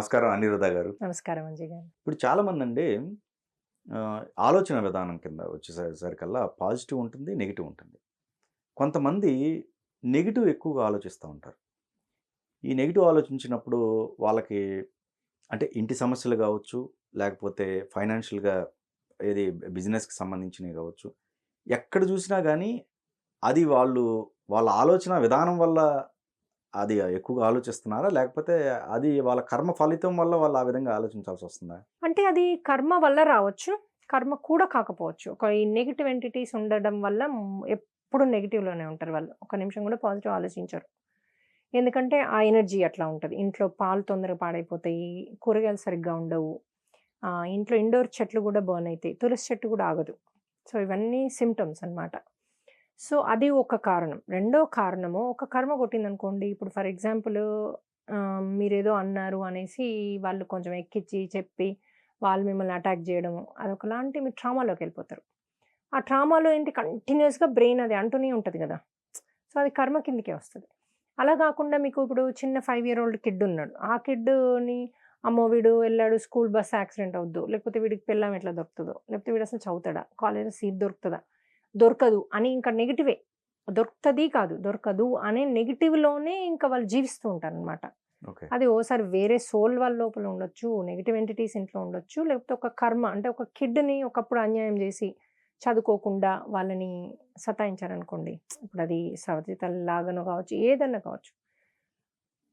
నమస్కారం అనిరుద్ధ గారు. నమస్కారం అంజయ్ గారు. ఇప్పుడు చాలామందండి ఆలోచన విధానం కింద వచ్చేసరికల్లా పాజిటివ్ ఉంటుంది, నెగెటివ్ ఉంటుంది. కొంతమంది నెగెటివ్ ఎక్కువగా ఆలోచిస్తా ఉంటారు. ఈ నెగెటివ్ ఆలోచించినప్పుడు వాళ్ళకి అంటే ఇంటి సమస్యలు గావచ్చు, లేకపోతే ఫైనాన్షియల్‌గా ఏది బిజినెస్‌కి సంబంధించినవి గావచ్చు. ఎక్కడ చూసినా గానీ అది వాళ్ళ ఆలోచన విధానం వల్ల అది ఎక్కువగా ఆలోచిస్తున్నారా? లేకపోతే అది వాళ్ళ కర్మ ఫలితం వల్ల వాళ్ళు ఆ విధంగా ఆలోచించాల్సొస్తుందా? అంటే అది కర్మ వల్ల రావచ్చు. కర్మ కూడా కాకపోవచ్చు. ఈ నెగెటివ్ ఎంటిటీస్ ఉండడం వల్ల ఎప్పుడు నెగెటివ్‌లోనే ఉంటారు వాళ్ళు. ఒక్క నిమిషం కూడా పాజిటివ్ ఆలోచించరు. ఎందుకంటే ఆ ఎనర్జీ అట్లా ఉంటది. ఇంట్లో పాలు తొందరగా పాడైపోతాయి. కూరగాయలు సరిగ్గా ఉండవు. ఇంట్లో ఇండోర్ చెట్లు కూడా బర్న్ అయితాయి. తులసి చెట్టు కూడా ఆగదు. సో ఇవన్నీ సింప్టమ్స్ అన్నమాట. సో అది ఒక కారణం. రెండో కారణము ఒక కర్మ కొట్టిందనుకోండి. ఇప్పుడు ఫర్ ఎగ్జాంపుల్ మీరేదో అన్నారు అనేసి వాళ్ళు కొంచెం ఎక్కిచ్చి, చెప్పి వాళ్ళు మిమ్మల్ని అటాక్ జేయడము. అదొకలాంటి మీరు ట్రామాలోకెళ్ళిపోతారు. ఆ ట్రామాలో ఏంటి కంటిన్యూయస్‌గా బ్రెయిన్ అది అంటూనే ఉంటది గదా! సో అది కర్మ కిందకే వస్తది. అలా గాకుండా మీకు ఇప్పుడు చిన్న 5 ఇయర్ ఓల్డ్ కిడ్ ఉన్నాడు. ఆ కిడ్‌ని అమ్మో! వీడు ఎళ్ళాడు స్కూల్ బస్ యాక్సిడెంట్ అవుద్దో, లేకపోతే వీడికి పెళ్ళాం ఎట్లా దొరుకుతదో, లేకపోతే వీడసలు చదువుతాడా, కాలేజ్‌లో సీట్ దొరుకుతదా, దొరకదు అని ఇంకా నెగెటివే. దొరుకుతది కాదు, దొరకదు అనే నెగెటివ్‌లోనే ఇంకా వాళ్ళు జీవిస్తూ ఉంటారనమాట. ఓకే. అది ఓసారి వేరే సోల్ వాళ్ళ లోపల ఉండొచ్చు, నెగెటివ్ ఎంటిటీస్ ఇంట్లో ఉండొచ్చు, లేకపోతే ఒక కర్మ అంటే ఒక కిడ్‌ని ఒకప్పుడు అన్యాయం జేసి, చదువుకోకుండా వాళ్ళని సతాయించారనుకోండి. ఇప్పుడది సవతి తల్లిలాగానో కావచ్చు, ఏదన్నా కావచ్చు.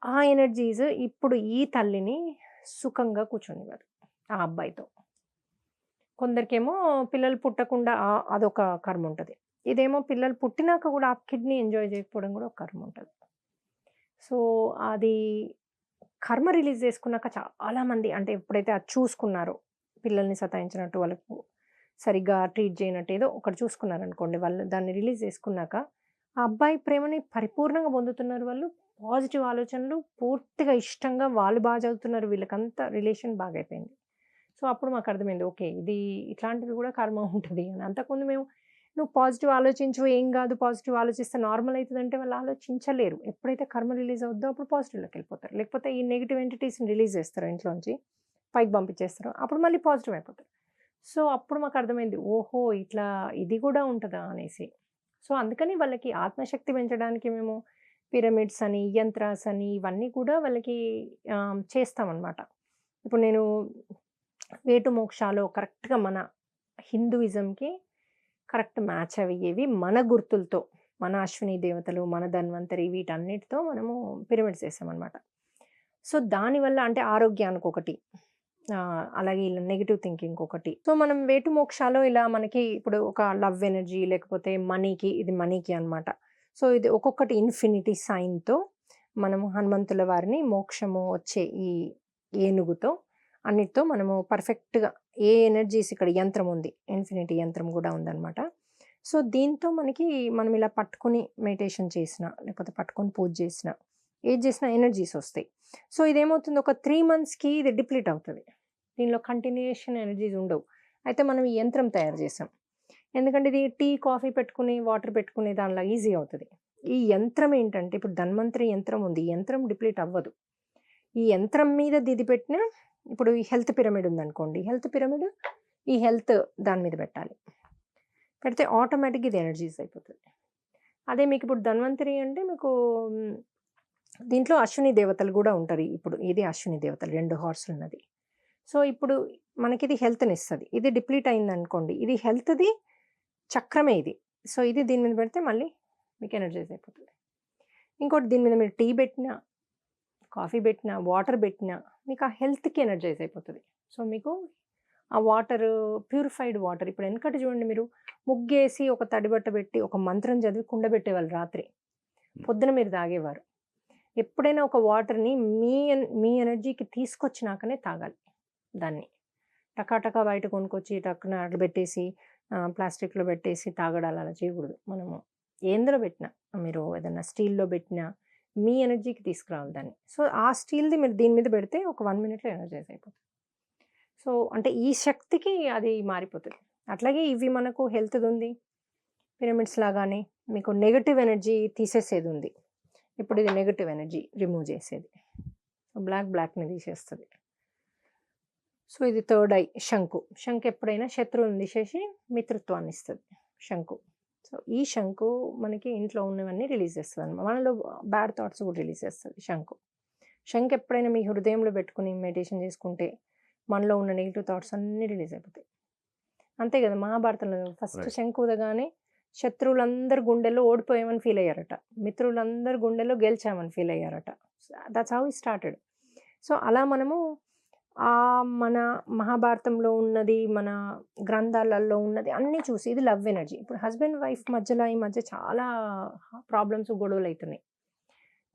ఆ ఎనర్జీస్ ఇప్పుడు ఈ తల్లిని సుఖంగా కూర్చొనివ్వదు ఆ అబ్బాయితో. కొందరికేమో పిల్లలు పుట్టకుండా అదొక కర్మ ఉంటది. ఇదేమో పిల్లలు పుట్టినాక గూడా ఆ కిడ్‌ని ఎంజాయ్ జేయకపోవడం గూడా ఒక కర్మ ఉంటది. సో, అది కర్మ రిలీజ్ చేసుకున్నాక చాలామంది అంటే ఎప్పుడైతే అది చూసుకున్నారో, పిల్లల్ని సతాయించినట్టు, వాళ్ళకు సరిగ్గా ట్రీట్ చేయనట్టు ఏదో ఒకటి చూసుకున్నారనుకోండి. వాళ్ళు దాన్ని రిలీజ్ చేసుకున్నాక, ఆ అబ్బాయి ప్రేమని పరిపూర్ణంగా పొందుతున్నారు వాళ్ళు. పాజిటివ్ ఆలోచనలు పూర్తిగా ఇష్టంగా వాళ్ళు చదువుతున్నారు. వీళ్ళకంతా రిలేషన్ బాగయిపోయింది. సో, అప్పుడు మాకర్థమైంది. ఓకే. ఇది ఇట్లాంటిది గూడా కర్మ ఉంటది అని. అంతకుముందు మేము నువ్వు పాజిటివ్ ఆలోచించు, ఏం గాదు పాజిటివ్ ఆలోచిస్తే నార్మల్ అయితదంటే వాళ్ళు ఆలోచించలేరు. ఎప్పుడైతే కర్మ రిలీజ్ అవుద్దో అప్పుడు పాజిటివ్‌లోకెళ్ళిపోతారు. లేకపోతే ఈ నెగెటివ్ ఎంటిటీస్‌ని రిలీజ్ జేస్తారు ఇంట్లోంచి. పైకి పంపించేస్తారు. అప్పుడు మళ్ళీ పాజిటివ్ అయిపోతారు. సో, అప్పుడు మాకర్థమైంది. ఓహో! ఇట్లా ఇది గూడా ఉంటదా అనేసి. సో, అందుకని వాళ్ళకి ఆత్మశక్తి పెంచడానికి మేము పిరమిడ్స్ అని, యంత్రాస్ అని ఇవన్నీ కూడా వాళ్ళకి చేస్తామనమాట. ఇప్పుడు నేను వేటు మోక్షాలో కరెక్ట్‌గా మన హిందూయిజంకి కరెక్ట్ మ్యాచ్ అయ్యేవి మన గుర్తులతో, మన అశ్విని దేవతలు, మన ధన్వంతరి వీటన్నిటితో మనము పిరమిడ్స్ ఏసామనమాట. సో, దానివల్ల అంటే ఆరోగ్యానికొకటి, అలాగే ఇలా నెగెటివ్ థింకింగ్‌కొకటి. సో, మనం వేటు మోక్షాలో ఇలా మనకి ఇప్పుడు ఒక లవ్ ఎనర్జీ లేకపోతే మనీకి ఇది మనీకి అనమాట. సో, ఇది ఒక్కొక్కటి ఇన్ఫినిటీ సైన్‌తో మనము హనుమంతుల వారిని మోక్షము వచ్చే ఈ ఏనుగుతో అన్నిటితో మనము పర్ఫెక్ట్‌గా ఏ ఎనర్జీస్ ఇక్కడ యంత్రం ఉంది. ఇన్ఫినిటీ యంత్రం గూడా ఉందనమాట. సో, దీంతో మనకి మనం ఇలా పట్టుకొని మెడిటేషన్ చేసినా, లేకపోతే పట్టుకొని పూజ చేసినా, ఏది చేసినా ఎనర్జీస్ ఒస్తాయి. సో, ఇదేమవుతుంది ఒక 3 మంత్స్‌కి ఇది డిప్లీట్ అవుతది. దీనిలో కంటిన్యూయేషన్ ఎనర్జీస్ ఉండవు. అయితే మనం ఈ యంత్రం తయారు చేసాం. ఎందుకంటే ఇది టీ, కాఫీ పెట్టుకుని, వాటర్ పెట్టుకునే దానిలాగా ఈజీ అవుతది. ఈ యంత్రం ఏంటంటే ఇప్పుడు ధన్వంతరి యంత్రం ఉంది. ఈ యంత్రం డిప్లీట్ అవ్వదు. ఈ యంత్రం మీద ఇది పెట్టినా ఇప్పుడు ఈ హెల్త్ పిరమిడ్ ఉందనుకోండి. హెల్త్ పిరమిడ్ ఈ హెల్త్ దాని మీద పెట్టాలి. పెడితే ఆటోమేటిక్‌గా ఇది ఎనర్జైజ్ అయిపోతది. అదే మీకిప్పుడు ధన్వంతరి అంటే మీకు దీంట్లో అశ్విని దేవతలు గూడా ఉంటారు. ఇప్పుడు ఇది అశ్విని దేవతలు 2 హార్స్‌లున్నది. సో, ఇప్పుడు మనకిది హెల్త్‌నిస్తది. ఇది డిప్లీట్ అయిందనుకోండి. ఇది హెల్త్‌ది చక్రమే ఇది. సో, ఇది దీని మీద పెడితే మళ్ళీ మీకు ఎనర్జైజ్ అయిపోతది. ఇంకోటి దీని మీద మీరు టీ బెట్టినా, కాఫీ బెట్టినా, వాటర్ బెట్టినా మీకు ఆ హెల్త్‌కి ఎనర్జైజ్ అయిపోతది. సో, మీకు ఆ వాటరు ప్యూరిఫైడ్ వాటర్ ఇప్పుడు ఎనకట చూడండి మీరు ముగ్గేసి ఒక తడి బట్ట పెట్టి ఒక మంత్రం చదివి కుండ పెట్టేవాళ్ళు రాత్రి. పొద్దున మీరు తాగేవారు. ఎప్పుడైనా ఒక వాటర్‌ని మీ ఎనర్జీకి తీసుకొచ్చినాకనే తాగాలి దాన్ని. టకాటకా బయట కొనుక్కొచ్చి టక్కున అట్లా పెట్టేసి ప్లాస్టిక్‌లో పెట్టేసి తాగడాలు అలా చేయకూడదు. మనము ఏందులో పెట్టినా మీరు ఏదన్నా స్టీల్‌లో పెట్టినా మీ ఎనర్జీకి తీసుకురావాలి దాన్ని. సో, ఆ స్టీల్‌ది మీరు దీని మీద పెడితే ఒక 1 మినిట్‌లో ఎనర్జైజ్ అయిపోతది. సో, అంటే ఈ శక్తికి అది మారిపోతది. అట్లాగే ఇవి మనకు హెల్త్‌దుంది. పిరమిడ్స్ లాగానే మీకు నెగెటివ్ ఎనర్జీ తీసేసేదుంది. ఇప్పుడు ఇది నెగెటివ్ ఎనర్జీ రిమూవ్ చేసేది. బ్లాక్‌ని తీసేస్తది. సో ఇది థర్డ్ ఐ శంకు. శంకు ఎప్పుడైనా శత్రువుని తీసేసి మిత్రత్వాన్ని ఇస్తది శంకు. సో ఈ శంకు మనకి ఇంట్లో ఉన్నవన్నీ రిలీజ్ చేస్తదనమాట. మనలో బ్యాడ్ థాట్స్ కూడా రిలీజ్ చేస్తది శంకు. శంకు ఎప్పుడైనా మీ హృదయంలో పెట్టుకొని మెడిటేషన్ చేసుకుంటే మనలో ఉన్న నెగెటివ్ థాట్స్ అన్నీ రిలీజ్ అయిపోతాయి. అంతే కదా! మహాభారతంలో ఫస్ట్ రైట్. శంకు ఊదగానే శత్రువులందరూ గుండెల్లో ఓడిపోయామని ఫీల్ అయ్యారట. మిత్రులందరూ గుండెల్లో గెలిచామని ఫీల్ అయ్యారట. That's how he started. So అలా మనము మన మహాభారతంలో ఉన్నది, మన గ్రంథాలలో ఉన్నది అన్నీ చూసి ఇది లవ్ ఎనర్జీ. ఇప్పుడు హస్బెండ్, వైఫ్ మధ్యలో ఈ మధ్య చాలా ప్రాబ్లమ్స్, గొడవలయితున్నాయి.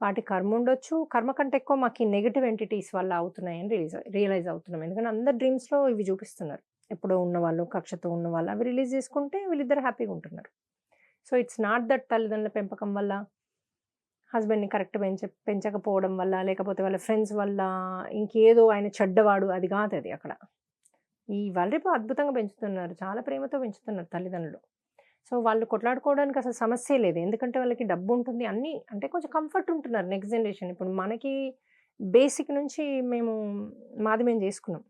వాటి కర్మ ఉండొచ్చు. కర్మ కంటే ఎక్కువ మాకు ఈ నెగెటివ్ ఎంటిటీస్ వల్ల అవుతున్నాయని రియలైజ్ అవుతున్నాం. ఎందుకంటే అందరి డ్రీమ్స్‌లో ఇవి చూపిస్తున్నారు. ఎప్పుడో ఉన్నవాళ్ళు, కక్షతో ఉన్నవాళ్ళు అవి రిలీజ్ చేసుకుంటే వీళ్ళిద్దరు హ్యాపీగా ఉంటున్నారు. సో ఇట్స్ నాట్ దట్ తల్లిదండ్రుల పెంపకం వల్ల, హస్బెండ్‌ని కరెక్ట్ పెంచకపోవడం వల్ల, లేకపోతే వాళ్ళ ఫ్రెండ్స్ వల్ల, ఇంకేదో ఆయన చెడ్డవాడు అది కాదది అక్కడ. ఇవాళ రేపు అద్భుతంగా పెంచుతున్నారు. చాలా ప్రేమతో పెంచుతున్నారు తల్లిదండ్రులు. సో వాళ్ళు కొట్లాడుకోవడానికి అసలు సమస్యే లేదు. ఎందుకంటే వాళ్ళకి డబ్బుంటుంది. అన్నీ అంటే కొంచెం కంఫర్ట్ ఉంటున్నారు నెక్స్ట్ జనరేషన్. ఇప్పుడు మనకి బేసిక్ నుంచి మాది మేము చేసుకున్నాం.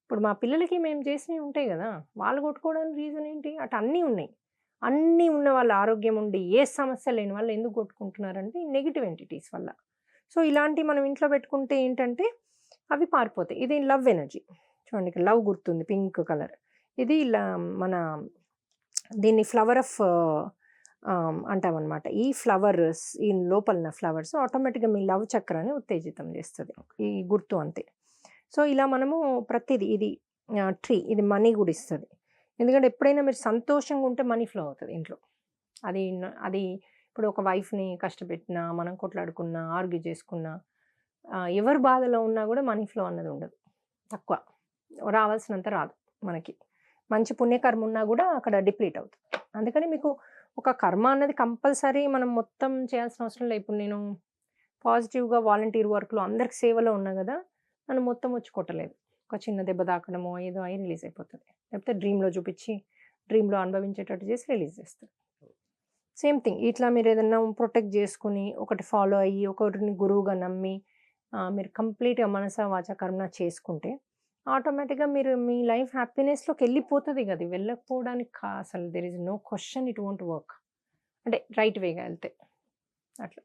ఇప్పుడు మా పిల్లలకి మేము చేసినవి ఉంటాయి గదా! వాళ్ళు కొట్టుకోవడానికి రీజన్ ఏంటి? అటు అన్నీ ఉన్నాయి. అన్నీ ఉన్న వాళ్ళ ఆరోగ్యం ఉండి, ఏ సమస్య లేని వాళ్ళు ఎందుకు కొట్టుకుంటున్నారంటే నెగెటివ్ ఎంటిటీస్ వల్ల. సో ఇలాంటివి మనం ఇంట్లో పెట్టుకుంటే ఏంటంటే అవి పారిపోతాయి. ఇది లవ్ ఎనర్జీ. చూడండి ఇక్కడ లవ్ గుర్తుంది పింక్ కలర్. ఇది మన దీన్ని ఫ్లవర్ ఆఫ్ అంటామనమాట. ఈ ఫ్లవర్స్ ఈ లోపలున్న ఫ్లవర్స్ ఆటోమేటిక్‌గా మీ లవ్ చక్రాన్ని ఉత్తేజితం చేస్తది. ఈ గుర్తు అంతే. సో ఇలా మనము ప్రతిది ఇది ట్రీ ఇది మనీ కూడా ఇస్తది. ఎందుకంటే ఎప్పుడైనా మీరు సంతోషంగా ఉంటే మనీ ఫ్లో అవుతది ఇంట్లో. అది ఇప్పుడు ఒక వైఫ్‌ని కష్టపెట్టినా, మనం కొట్లాడుకున్నా, ఆర్గ్యూ చేసుకున్నా, ఎవరు బాధలో ఉన్నా కూడా మనీ ఫ్లో అన్నది ఉండదు. తక్కువ. రావాల్సినంత రాదు మనకి. మంచి పుణ్యకర్మ ఉన్నా కూడా అక్కడ డిప్లీట్ అవుతది. అందుకని మీకు ఒక కర్మ అన్నది కంపల్సరీ మనం మొత్తం చేయాల్సిన అవసరం లేదు. ఇప్పుడు నేను పాజిటివ్‌గా వాలంటీర్ వర్క్‌లో అందరికి సేవలో ఉన్నా గదా! నన్ను మొత్తం వచ్చి కొట్టలేదు. ఒక చిన్న దెబ్బ తాకడమో ఏదో అయ్యి రిలీజ్ అయిపోతది. లేకపోతే డ్రీమ్‌లో చూపించి, డ్రీమ్‌లో అనుభవించేటట్టు చేసి రిలీజ్ చేస్తారు. సేమ్ థింగ్ ఇట్లా మీరేదన్నా ప్రొటెక్ట్ చేసుకొని, ఒకటి ఫాలో అయ్యి, ఒకరిని గురువుగా నమ్మి మీరు కంప్లీట్‌గా మనసా, వాచా, కర్మణ చేసుకుంటే ఆటోమేటిక్‌గా మీరు మీ లైఫ్ హ్యాపీనెస్‌లోకెళ్ళిపోతది గది. వెళ్ళకపోవడానికి అసలు there is no question it won't work. అంటే రైట్ వేగా ఎళ్తే. అట్లా.